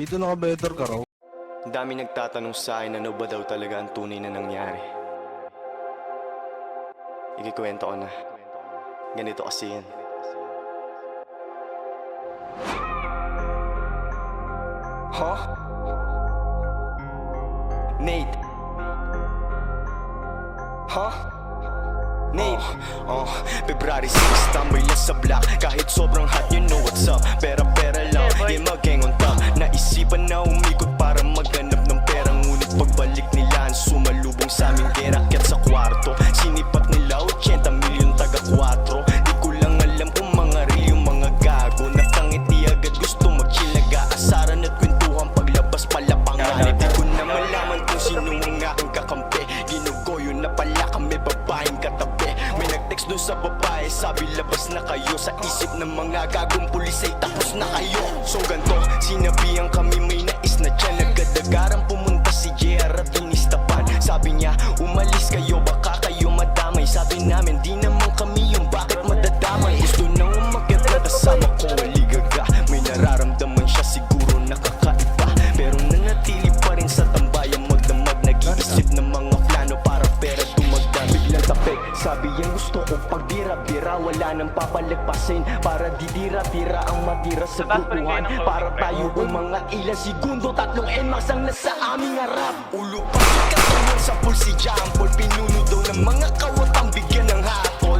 Dito naka-better ka raw. Ang dami nagtatanong sa akin ano ba daw talaga ang tunay na nangyari. Ikikwento ko na. Ganito kasi yan. Huh? Nate? Huh? Nate? February 6, tambay lang sa block. Kahit sobrang hot, you know what's up. Pera-pera lang, yeah, mag-gang on top. Naisipan na umikot para maghanap ng pera. Ngunit pagbalik nila, ang sumalubong sa aming gera. Kaya't sa kwarto, sinipat nila 80 milyon taga 4. Di ko lang alam kung mga real yung mga gago. Nakangiti agad, gusto mag-chill, nag-aasaran at kwentuhan. Paglabas pala panganib. Di ko na malaman kung sino ang aking kakampi. Ginugoyo na pala kami, babaeng katabi. May nag-text dun sa babae, sabi labas na kayo. Sa isip ng mga gagong pulis ay tapos na kayo. So ganto, sinabihan kami may nais na dyan. Nagkadagaran pumunta si JR at inistapan. Sabi niya, umalis kayo, baka kayo madamay. Sabi namin, di naman kami yung bakit madadamay. Gusto nang umakyat na kasama ko, waligaga. May nararamdaman siya, siguro nakakaiba. Pero nanatili pa rin sa tambayan, magdamag. Nag-iisip ng mga plano para pera dumagdag. Biglang tapik, sabi yan gusto ko pagbira-bira. Wala nang papalagpasin para didira-tira ang matira sa grupuhan. Para tayo umangat ilang segundo, 3 NMAX ang nasa aming harap. Ulo pa katawan sa pool si Jampol. Pinuno daw ng mga kawatang bigyan ng hatol.